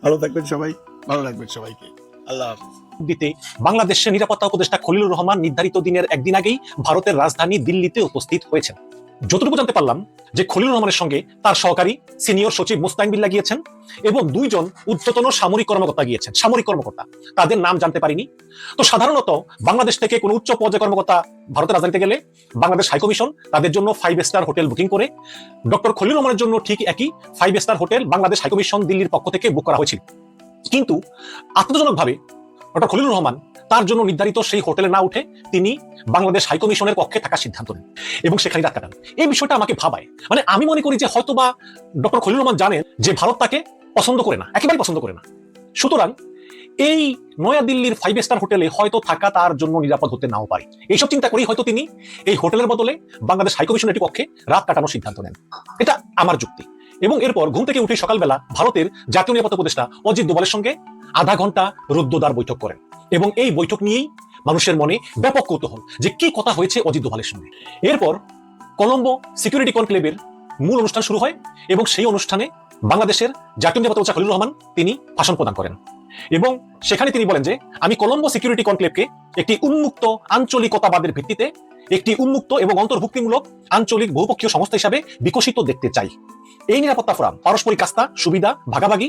Speaker 3: ভালো থাকবেন সবাই, ভালো রাখবেন সবাইকে। আল্লাহ হাফিজ।
Speaker 6: দিতে বাংলাদেশের নিরাপত্তা উপদেষ্টা খলিলুর রহমান নির্ধারিত দিনের একদিন আগেই ভারতের রাজধানী দিল্লিতে উপস্থিত হয়েছেন। যতটুকু জানতে পারলাম যে খলিলুর রহমানের সঙ্গে তার সহকারী সিনিয়র সচিব মুস্তাইন বিল্লাহ গিয়েছেন এবং 2 জন ঊর্ধ্বতন সামরিক কর্মকর্তা গিয়েছেন, সামরিক কর্মকর্তা, তাদের নাম জানতে পারিনি। তো সাধারণত বাংলাদেশ থেকে কোনো উচ্চ পর্যায়ের কর্মকর্তা ভারতের রাজধানীতে গেলে বাংলাদেশ হাইকমিশন তাদের জন্য 5 স্টার হোটেল বুকিং করে। ডক্টর খলিলুর রহমানের জন্য ঠিক একই 5 স্টার হোটেল বাংলাদেশ হাইকমিশন দিল্লির পক্ষ থেকে বুক করা হয়েছিল। কিন্তু আশ্চর্যজনকভাবে ডক্টর খলিলুর রহমান তার জন্য নির্ধারিত সেই হোটেলে না উঠে তিনি বাংলাদেশ হাইকমিশনের কক্ষে থাকার সিদ্ধান্ত নেন এবং সেখানে রাত কাটান। এই বিষয়টা আমাকে ভাবায়, মানে আমি মনে করি যে হয়তোবা ডক্টর খলিলুর রহমান জানেন যে ভারত তাকে পছন্দ করে না, একেবারে পছন্দ করে না। সুতরাং এই নয়াদিল্লির 5 স্টার হোটেলে হয়তো থাকা তার জন্য নিরাপদ হতে নাও পারে। এইসব চিন্তা করেই হয়তো তিনি এই হোটেলের বদলে বাংলাদেশ হাইকমিশনের একটি কক্ষে রাত কাটানোর সিদ্ধান্ত নেন। এটা আমার যুক্তি। এবং এরপর ঘুম থেকে উঠে সকালবেলা ভারতের জাতীয় নিরাপত্তা উপদেষ্টা অজিত দোভালের সঙ্গে আধা ঘন্টা রুদ্ধদ্বার বৈঠক করেন এবং এই বৈঠক নিয়েই মানুষের মনে ব্যাপক কৌতূহল যে কি কথা হয়েছে অজিত দোভালের সঙ্গে। এরপর কলম্বো সিকিউরিটি কনক্লেভের মূল অনুষ্ঠান শুরু হয় এবং সেই অনুষ্ঠানে বাংলাদেশের জাতীয় নিরাপত্তা উপদেষ্টা খলিলুর রহমান তিনি ভাষণ প্রদান করেন এবং সেখানে তিনি বলেন যে আমি কলম্বো সিকিউরিটি কনক্লেভকে একটি উন্মুক্ত আঞ্চলিকতাবাদের ভিত্তিতে একটি উন্মুক্ত এবং অন্তর্ভুক্তিমূলক আঞ্চলিক বহুপক্ষীয় সংস্থা হিসাবে বিকশিত দেখতে চাই। এই নিরাপত্তা ফোরাম পারস্পরিক আস্থা, সুবিধা ভাগাভাগি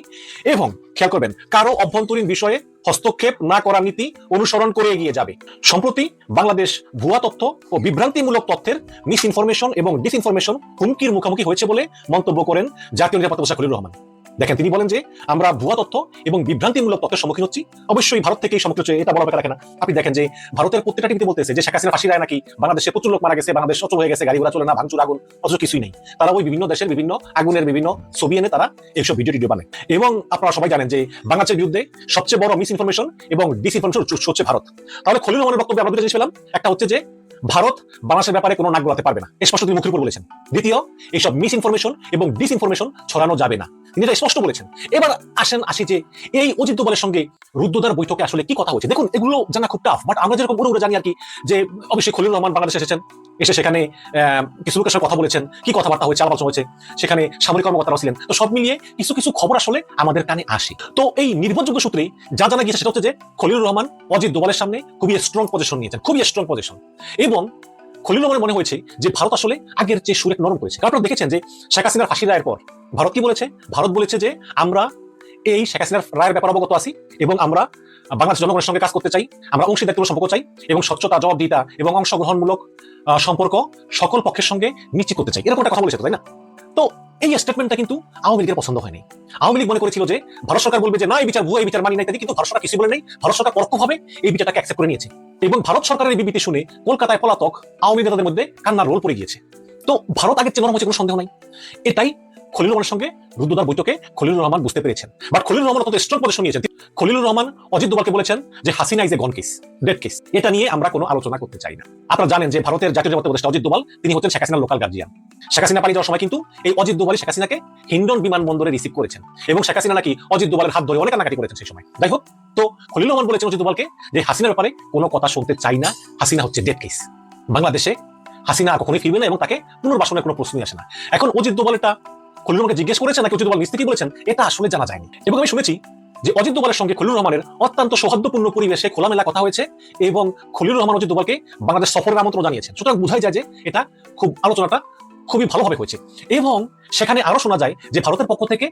Speaker 6: এবং খেয়াল করবেন কারো অভ্যন্তরীণ বিষয়ে হস্তক্ষেপ না করার নীতি অনুসরণ করে এগিয়ে যাবে। সম্প্রতি বাংলাদেশ ভুয়া তথ্য ও বিভ্রান্তিমূলক তথ্যের মিস ইনফরমেশন এবং ডিসইনফরমেশন হুমকির মুখোমুখি হয়েছে বলে মন্তব্য করেন জাতীয় নিরাপত্তা উপদেষ্টা খলিলুর রহমান। দেখেন তিনি বলেন যে আমরা ভুয়া তথ্য এবং বিভ্রান্তিমূলক তথ্যের সম্মুখীন হচ্ছি। অবশ্যই ভারত থেকেই সম্মুখীন হচ্ছে, এটা বলা বেকার রাখে না। আপনি দেখেন যে ভারতের প্রত্যেকটা টিভিতে বলতেছে যে শেখ হাসিনা ফাঁসি রায় নাকি বাংলাদেশে প্রচুর লোক মারা গেছে, বাংলাদেশ অচল হয়ে গেছে, গাড়ি ঘোড়া চলে না, ভাঙচুর আগুন, অথচ কিছুই নেই। তারা ওই বিভিন্ন দেশের বিভিন্ন আগুনের বিভিন্ন ছবি এনে তারা এইসব ভিডিও বানায়। এবং আপনারা সবাই জানেন যে বাংলাদেশের বিরুদ্ধে সবচেয়ে বড় মিস ইনফরমেশন এবং ডিসইনফরমেশন উৎস হচ্ছে ভারত। তাহলে খলিলুর রহমানের বক্তব্যে আমরা দুটো জিনিস পেলাম। একটা হচ্ছে যে ভারত বাংলাদেশের ব্যাপারে কোনো নাক গলাতে পারবে না, স্পষ্ট তিনি মুখের উপর বলেছেন। দ্বিতীয়, এইসব মিস ইনফরমেশন এবং ডিসইনফরমেশন ছড়ানো যাবে না, তিনি এটা স্পষ্ট বলেছেন। এবার আসি যে এই অজিত দোভালের সঙ্গে রুদ্ধদ্বার বৈঠকে আসলে কি কথা হয়েছে। দেখুন এগুলো জানা খুব টাফ, বাট আমরা যেরকম উড়ে জানি আর কি, যে অবশ্যই খলিলুর রহমান বাংলাদেশে এসেছেন, এসে সেখানে কিছু লোকের সাথে কথা বলেছেন, কি কথাবার্তা হয়েছে, আলোচনা হয়েছে, সেখানে সামরিক কর্মকর্তারা ছিলেন। তো সব মিলিয়ে কিছু কিছু খবর আসলে আমাদের কানে আসে। তো এই নির্ভরযোগ্য সূত্রে যা জানা গিয়েছে সেটা হচ্ছে যে খলিলুর রহমান অজিত দোভালের সামনে খুবই স্ট্রং পজিশন নিয়েছেন, খুবই স্ট্রং পজিশন। এবং খলিলুর রহমানের মনে হয়েছে যে ভারত আসলে আগের চেয়ে সুরেখ নরম করেছে। কারণ আপনারা দেখেছেন যে শেখ হাসিনার ফাঁসি রায়ের পর ভারত কি বলেছে? ভারত বলেছে যে আমরা এই শেখ হাসিনার রায়ের ব্যাপারে অবগত আছি এবং আমরা বাংলাদেশ জনগণের সঙ্গে কাজ করতে চাই, আমরা অংশীদারিত্ব সম্পর্ক চাই এবং স্বচ্ছতা, জবাবদিহিতা এবং অংশগ্রহণমূলক সম্পর্ক সকল পক্ষের সঙ্গে নিশ্চিত করতে চাই, এরকম একটা কথা বলেছে, তাই না? তো এই স্টেটমেন্টটা কিন্তু আওয়ামী লীগের পছন্দ হয়নি। আওয়ামী লীগ মনে করেছিল যে ভারত সরকার বলবে যে না এই বিচার ভুয়া, এই বিচার মানি না ইত্যাদি, কিন্তু ভারত সরকার কিছু বলে নেই। ভারত সরকার পরোক্ষভাবে এই বিচারটাকে অ্যাকসেপ্ট করে নিয়েছে এবং ভারত সরকারের বিবৃতি শুনে কলকাতায় পলাতক আওয়ামী নেতাদের মধ্যে কান্নার রোল পড়ে গিয়েছে। তো ভারত আগের চেয়ে নরম হয়েছে, কোনো সন্দেহ নাই। এটাই খলিলুর রহমানের সঙ্গে রুদ্ধদ্বার বৈঠকে খলিলুর রহমান বুঝতে পেরেছেন। বাট খলিলুর রহমান কত স্ট্রং পজিশন নিয়েছেন। খলিলুর রহমান অজিত দোভালকে বলেছেন যে Hasina is a gone case, dead case, এটা নিয়ে আমরা কোনো আলোচনা করতে চাই না। আপনারা জানেন যে ভারতের জাতীয় নিরাপত্তা উপদেষ্টা অজিত দোভাল তিনি হচ্ছেন শেখ হাসিনার লোকাল গার্জিয়ান। শেখ হাসিনা পালিয়ে যাওয়ার সময় কিন্তু এই অজিত দোভাল শেখ হাসিনাকে হিন্ডন বিমানবন্দরে রিসিভ করেছেন এবং শেখ হাসিনা নাকি অজিত দোভালের হাত ধরে অনেক কান্নাকাটি করেছেন সেই সময়। যাই হোক, তো খলিলুর রহমান বলেছেন অজিত দোভালকে যে হাসিনার ব্যাপারে কোনো কথা শুনতে চাই না, হাসিনা হচ্ছে ডেড কেস, বাংলাদেশে হাসিনা কখনোই ফিরবে না এবং তাকে পুনর্বাসনের কোনো প্রশ্নই আসে না। এখন অজিত দোভাল এটা খলিলুর রহমানকে জিজ্ঞেস করেছেন নাকি অজিত দোভাল নিজ থেকেই বলেছেন, এটা আসলে জানা যায়নি। এবং আমি শুনেছি যে অজিত দোভালের সঙ্গে খলিলুর রহমানের অত্যন্ত সৌহার্দ্যপূর্ণ পরিবেশে খোলামেলা কথা হয়েছে এবং খলিলুর রহমান অজিত দোভালকে বাংলাদেশ সফরের আমন্ত্রণ জানিয়েছেন। সুতরাং বোঝাই যায় যে এটা খুব আলোচনাটা খুবই ভালোভাবে হয়েছে। এবং সেখানে আরো শোনা যায় যে ভারতের পক্ষ থেকে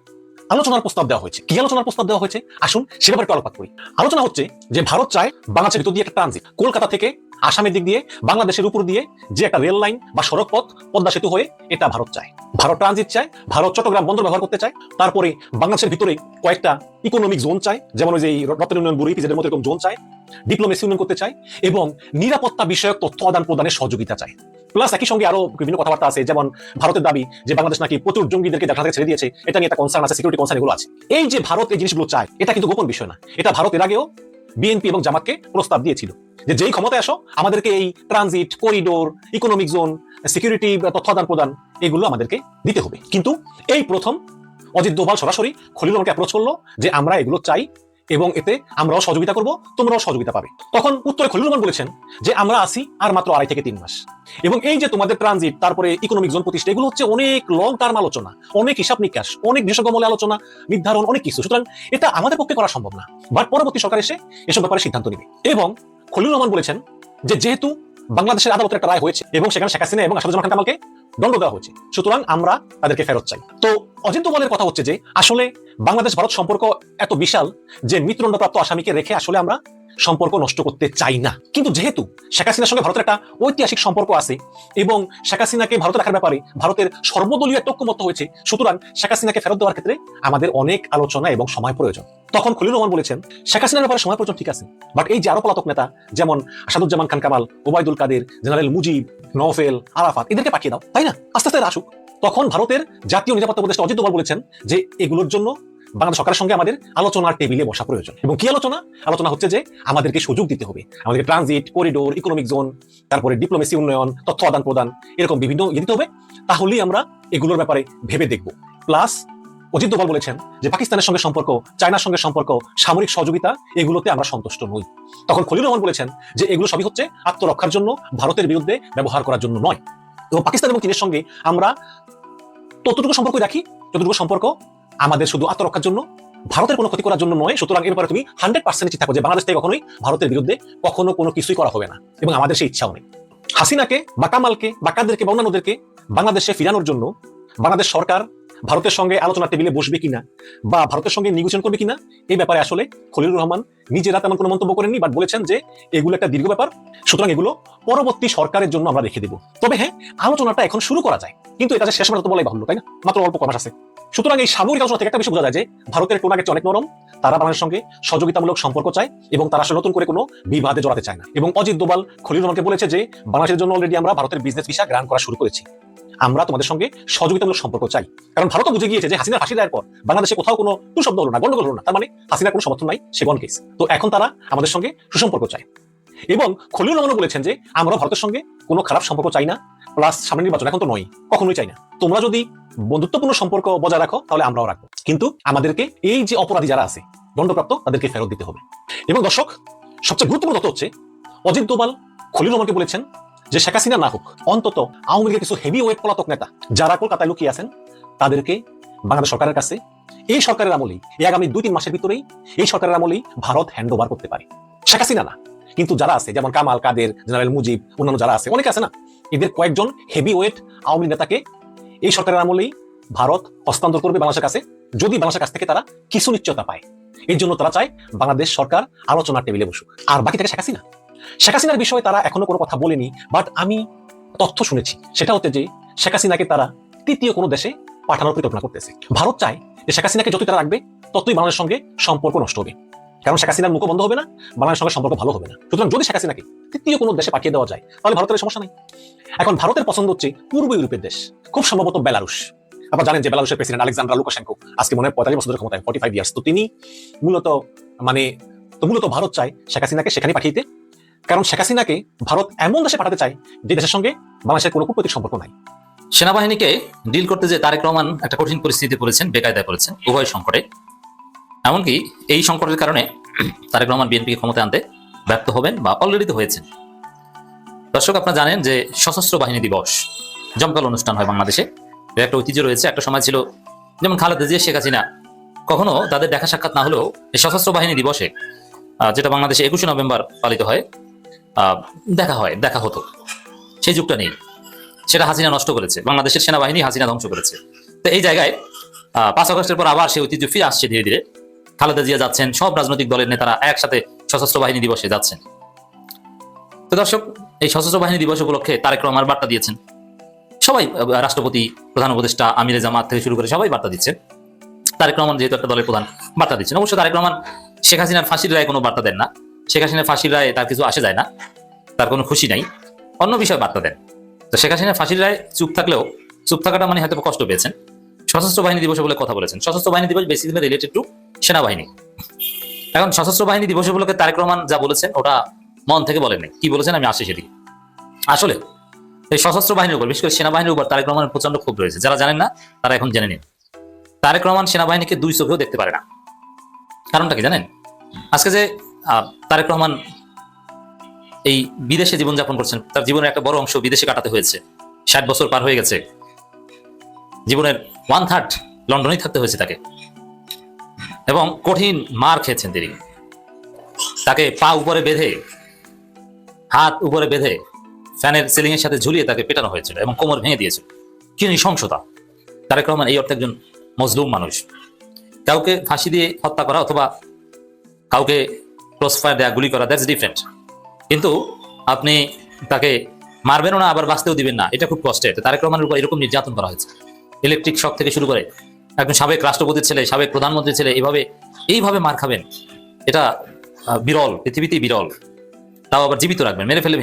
Speaker 6: আলোচনার প্রস্তাব দেওয়া হয়েছে। কি আলোচনার প্রস্তাব দেওয়া হয়েছে আসুন সে ব্যাপারে একটু আলোকপাত করি। আলোচনা হচ্ছে যে ভারত চায় বাংলাদেশের ভিতর দিয়ে একটা ট্রানজিট, কলকাতা থেকে আসামের দিক দিয়ে বাংলাদেশের উপর দিয়ে যে একটা রেল লাইন বা সড়ক পথ পদ্মা সেতু হয়ে, এটা ভারত চায়। ভারত ট্রানজিট চায়, ভারত চট্টগ্রাম বন্দর ব্যবহার করতে চায়। তারপরে বাংলাদেশের ভিতরে কয়েকটা ইকোনমিক জোন চায়, যেমন ওই যে রপ্তানি উন্নয়ন ব্যুরো ইপিজেডের মতো এরকম জোন চায়, ডিপ্লোমেসি উন্নয়ন করতে চায় এবং নিরাপত্তা বিষয়ক তথ্য আদান প্রদানের সহযোগিতা চায়। প্লাস একই সঙ্গে আরো বিভিন্ন কথাবার্তা আছে, যেমন ভারতের দাবি যে বাংলাদেশ নাকি প্রচুর জঙ্গিদেরকে দেখা থেকে ছেড়ে দিয়েছে, এটা নিয়ে একটা কনসার্ন আছে, সিকিউরিটি কনসার্ন এগুলো আছে। এই যে ভারত এই জিনিসগুলো চায়, এটা কিন্তু গোপন বিষয় না। এটা ভারত এর আগেও বিএনপি এবং জামাতকে প্রস্তাব দিয়েছিল যে যেই ক্ষমতায় আসো আমাদেরকে এই transit, corridor, economic zone, security, তথ্য আদান প্রদান এগুলো আমাদেরকে দিতে হবে। কিন্তু এই প্রথম অজিত দোভাল সরাসরি খলিলুর রহমানকে অ্যাপ্রোচ করলো যে আমরা এগুলো চাই এবং এতে আমরাও সহযোগিতা করব, তোমরাও সহযোগিতা পাবে। তখন উত্তরে খলিলুর রহমান বলেছেন যে আমরা আসি আর মাত্র 2.5 থেকে 3 মাস এবং এই যে তোমাদের ট্রানজিট, তারপরে ইকোনমিক জোন প্রতিষ্ঠা, এগুলো হচ্ছে অনেক লং টার্ম আলোচনা, অনেক হিসাব নিকাশ, অনেক বিশেষজ্ঞমূলক আলোচনা, নির্ধারণ, অনেক কিছু। সুতরাং এটা আমাদের পক্ষে করা সম্ভব না, বাট পরবর্তী সরকার এসে এসব ব্যাপারে সিদ্ধান্ত নেবে। এবং খলিলুর রহমান বলেছেন যে যেহেতু বাংলাদেশের আদালতের একটা রায় হয়েছে এবং সেখানে শেখ হাসিনা এবং আসাদুজ্জামান খান কামালকে দণ্ড দেওয়া হয়েছে, সুতরাং আমরা তাদেরকে ফেরত চাই। তো অজিত দোভালের কথা হচ্ছে যে আসলে বাংলাদেশ ভারত সম্পর্ক এত বিশাল যে মৃত্যুদণ্ডপ্রাপ্ত আসামিকে রেখে আসলে আমরা সম্পর্ক নষ্ট করতে চাই না। কিন্তু যেহেতু শেখ হাসিনার সঙ্গে ভারতের একটা ঐতিহাসিক সম্পর্ক আছে এবং শেখ হাসিনাকে ভারতে রাখার ব্যাপারে ভারতের সর্বদলীয় একটা ঐক্যমত্য হয়েছে, সুতরাং শেখ হাসিনাকে ফেরত দেওয়ার ক্ষেত্রে আমাদের অনেক আলোচনা এবং সময় প্রয়োজন। তখন খলিলুর রহমান বলেছেন, শেখ হাসিনার ব্যাপারে সময় প্রয়োজন ঠিক আছে, বাট এই যে আরো পলাতক নেতা যেমন আসাদুজ্জামান খান কামাল, ওবায়দুল কাদের, জেনারেল মুজিব, নওফেল, আরাফাত এদেরকে পাঠিয়ে দাও, তাই না? আস্তে আস্তে আসুক। তখন ভারতের জাতীয় নিরাপত্তা উপদেষ্টা অজিত দোভাল বলেছেন যে এগুলোর জন্য বাংলাদেশ সরকারের সঙ্গে আমাদের আলোচনার টেবিলে বসা প্রয়োজন। এবং কি আলোচনা হচ্ছে যে আমাদেরকে সুযোগ দিতে হবে, আমাদেরকে ট্রানজিট করিডোর, ইকোনমিক জোন, তারপরে ডিপ্লোমেসি উন্নয়ন, তথ্য আদান প্রদান, এরকম বিভিন্ন দিতে হবে, তাহলেই আমরা এগুলোর ব্যাপারে ভেবে দেখব। প্লাস অজিত দোভাল বলেছেন যে পাকিস্তানের সঙ্গে সম্পর্ক, চায়নার সঙ্গে সম্পর্ক, সামরিক সহযোগিতা এগুলোতে আমরা সন্তুষ্ট নই। তখন খলিলুর রহমান বলেছেন যে এগুলো সবই হচ্ছে আত্মরক্ষার জন্য, ভারতের বিরুদ্ধে ব্যবহার করার জন্য নয়। এবং পাকিস্তান এবং চীনের সঙ্গে আমরা ততটুকু সম্পর্ক রাখি যতটুকু সম্পর্ক আমাদের শুধু আত্মরক্ষার জন্য, ভারতের কোনো ক্ষতি করার জন্য নয়। সুতরাং এর ব্যাপারে তুমি 100% নিশ্চিত থাকো যে বাংলাদেশ থেকে কখনোই ভারতের বিরুদ্ধে কখনো কোনো কিছুই করা হবে না, এবং আমাদের সেই ইচ্ছাও নেই। হাসিনাকে বা কামালকে বা কাদেরকে বা অন্যান্যদেরকে বাংলাদেশে ফিরানোর জন্য বাংলাদেশ সরকার ভারতের সঙ্গে আলোচনা টেবিলে বসবে কিনা বা ভারতের সঙ্গে নিগোসিয়েশন করবে কিনা, এই ব্যাপারে আসলে খলিলুর রহমান নিজেরা তেমন কোনো মন্তব্য করেননি, বাট বলেছেন যে এগুলো একটা দীর্ঘ ব্যাপার, সুতরাং এগুলো পরবর্তী সরকারের জন্য আমরা রেখে দেব। তবে হ্যাঁ, আলোচনাটা এখন শুরু করা যায়, কিন্তু এটা যে শেষ পর্যন্ত বলাই বাহুল্য, তাই না? মাত্র অল্প কমাস আছে। সুতরাং এই সামরিক আলোচনা থেকে একটা বিষয় বোঝা যায় যে ভারতের টোনাকে অনেক নরম, তারা বাংলাদেশের সঙ্গে সহযোগিতামূলক সম্পর্ক চায় এবং তারা আসলে নতুন করে কোনো বিবাদে জড়াতে চায় না। এবং অজিত দোভাল খলিলুর রহমানকে বলেছে যে বাংলাদেশের জন্য অলরেডি আমরা ভারতের বিজনেস ভিসা গ্রহণ করা শুরু করেছি, আমরা তোমাদের সঙ্গে সহযোগিতামূলক সম্পর্ক চাই। কারণ ভারতও বুঝে গিয়েছে যে হাসিনার ফাঁসি রায়ের পর বাংলাদেশে কোথাও কোনো শব্দ হলো না, গন্ডগোল হলো না, তার মানে হাসিনার কোনো সমর্থন নাই, সে গন কেস। তো এখন তারা আমাদের সঙ্গে সুসম্পর্ক চায়। এবং খলিলুর রহমান বলেছেন যে আমরা ভারতের সঙ্গে কোনো খারাপ সম্পর্ক চাই না, প্লাস সামনের নির্বাচন এখন তো নয়, কখনোই চাই না। তোমরা যদি বন্ধুত্বপূর্ণ সম্পর্ক বজায় রাখো তাহলে আমরাও রাখবো, কিন্তু আমাদেরকে এই যে অপরাধী যারা আছে দণ্ডপ্রাপ্ত তাদেরকে ফেরত দিতে হবে। এবং দর্শক, সবচেয়ে গুরুত্বপূর্ণ তথ্য হচ্ছে অজিত দোভাল খলিলুর রহমানকে বলেছেন যে শেখ হাসিনা না হোক, অন্তত আওয়ামী লীগের কিছু হেভি ওয়েট পলাতক নেতা যারা কলকাতায় লুকিয়ে আছেন তাদেরকে বাংলাদেশ সরকারের কাছে এই সরকারের আমলেই, এই আগামী 2-3 মাসের ভিতরেই এই সরকারের আমলেই ভারত হ্যান্ড ওভার করতে পারে। শেখ হাসিনা না, কিন্তু যারা আছে যেমন কামাল, কাদের, জেনারেল মুজিব, অন্যান্য যারা আছে, অনেকে আছে না, এদের কয়েকজন হেভি ওয়েট আওয়ামী লীগ নেতাকে এই সরকারের আমলেই ভারত হস্তান্তর করবে বাংলাদেশের কাছে, যদি বাংলাদেশের কাছ থেকে তারা কিছু নিশ্চয়তা পায়। এর জন্য তারা চায় বাংলাদেশ সরকার আলোচনার টেবিলে বসুক। আর বাকি থেকে শেখ হাসিনা, শেখ হাসিনার বিষয়ে তারা এখনো কোনো কথা বলেনি, বাট আমি তথ্য শুনেছি, সেটা হচ্ছে যে শেখ হাসিনাকে তারা তৃতীয় কোনো দেশে পাঠানোর পরিকল্পনা করতেছে। ভারত চায় যে শেখ হাসিনাকে যতই তারা রাখবে ততই বাংলাদেশের সঙ্গে সম্পর্ক নষ্ট হবে, কারণ শেখ হাসিনার মুখ বন্ধ হবে না, বাংলাদেশের সঙ্গে সম্পর্ক ভালো হবে না। সুতরাং যদি শেখ হাসিনাকে তৃতীয় কোনো দেশে পাঠিয়ে দেওয়া যায় তাহলে ভারতের সমস্যা নেই। এখন ভারতের পছন্দ হচ্ছে পূর্ব ইউরোপের দেশ, খুব সম্ভবত বেলারুশ। আপনারা জানেন যে বেলারুশের প্রেসিডেন্ট আলেকজান্ডার লুকাশেঙ্কো আজকে মনে হয় 45 বছরের ক্ষমতায়, 45 ইয়ার্স। তো তিনি মূলত ভারত চায় শেখ হাসিনাকে সেখানে পাঠিয়ে দিতে, কারণ শেখ হাসিনাকে ভারত এমন দেশে পাঠাতে চায় যে দেশের সঙ্গে বাংলাদেশের কোনো কূটনৈতিক সম্পর্ক নাই।
Speaker 2: সেনাবাহিনীকে ডিল করতে যে তারেক রহমান একটা কঠিন পরিস্থিতি পড়েছেন, বেকায়দায় পড়েছেন, উভয় সংকটে। এমনকি এই সংকটের কারণে তারেক রহমান বিএনপিকে ক্ষমতায় আনতে ব্যর্থ হবেন বা অলরেডি তো হয়েছেন। দর্শক, আপনারা জানেন যে সশস্ত্র বাহিনী দিবস জমকালো অনুষ্ঠান হয় বাংলাদেশে, এর একটা ঐতিহ্য রয়েছে। একটা সময় ছিল যেমন খালেদা জিয়া, শেখ হাসিনা, কখনো তাদের দেখা সাক্ষাৎ না হলেও এই সশস্ত্র বাহিনী দিবসে, যেটা বাংলাদেশে 21শে নভেম্বর পালিত হয়, দেখা হতো। সেই যুগটা নেই, সেটা হাসিনা নষ্ট করেছে, বাংলাদেশের সেনাবাহিনী হাসিনা ধ্বংস করেছে। তো এই জায়গায় 5 আগস্টের পর আবার সেই ঐতিহ্য ফিরে আসছে ধীরে ধীরে। খালেদা জিয়া যাচ্ছেন, সব রাজনৈতিক দলের নেতারা একসাথে সশস্ত্র বাহিনী দিবসে যাচ্ছেন। তো দর্শক, এই সশস্ত্র বাহিনী দিবস উপলক্ষে তারেক রহমান বার্তা দিয়েছেন। সবাই, রাষ্ট্রপতি, প্রধান উপদেষ্টা, আমিরে জামাত থেকে শুরু করে সবাই বার্তা দিচ্ছেন। তারেক রহমান যেহেতু একটা দলের প্রধান, বার্তা দিচ্ছেন। অবশ্য তারেক রহমান শেখ হাসিনার ফাঁসির রায়ে কোনো বার্তা দেন না, শেখ হাসিনার ফাঁসির রায়ে তার কিছু আসে যায় না, তার কোনো খুশি নাই, অন্য বিষয়ে বার্তা দেন। তো শেখ হাসিনার ফাঁসির রায় চুপ থাকলেও, চুপ থাকাটা মানে হয়তো কষ্ট পেয়েছেন, সশস্ত্র বাহিনী দিবসে বলে কথা বলেছেন। সশস্ত্র বাহিনী দিবস বেসিক্যালি রিলেটেড টু সেনাবাহিনী। এখন সশস্ত্র বাহিনী দিবস উপলক্ষে তারেক রহমান যা বলেছেন ওটা মন থেকে বলেননি। কি বলেছেন আমি আসি সেদিকে। আসলে এই সশস্ত্র বাহিনীর উপর, বিশেষ করে সেনাবাহিনীর উপর তারেক রহমানের প্রচন্ড ক্ষোভ রয়েছে। যারা জানেন না তারা এখন জেনে নিন। তারেক রহমান সেনাবাহিনীকে 2 চোখেও দেখতে পারে না। কারণটা কি জানেন? আজকে যে তারেক রহমান এই বিদেশে জীবনযাপন করছেন, তার জীবনের একটা বড় অংশ বিদেশে কাটাতে হয়েছে। 60 বছর পার হয়ে গেছে, জীবনের 1/3 লন্ডনেই থাকতে হয়েছে তাকে, এবং কঠিন মার খেয়েছেন তিনি। তাকে পা উপরে বেঁধে, হাত উপরে বেঁধে ফ্যানের সিলিং এর সাথে ঝুলিয়ে তাকে পেটানো হয়েছিল এবং কোমর ভেঙে দিয়েছিল। কি নৃশংসতা! তারেক রহমান এই অর্থে একজন মজলুম মানুষ। কাউকে ফাঁসি দিয়ে হত্যা করা অথবা কাউকে ক্রসফায়ার দেয়া, গুলি করা, দ্যাটস ডিফারেন্ট। কিন্তু আপনি তাকে মারবেনও না, আবার বাঁচতেও দিবেন না, এটা খুব কষ্টের। তারেক রহমানের উপর এরকম নির্যাতন করা হয়েছে, ইলেকট্রিক শক থেকে শুরু করে একজন সাবেক রাষ্ট্রপতির ছেলে, সাবেক প্রধানমন্ত্রীর ছেলে এইভাবে মার খাবেন, এটা বিরল, পৃথিবীতেই বিরল। তাও আবার জীবিত রাখবেন, মেরে ফেলে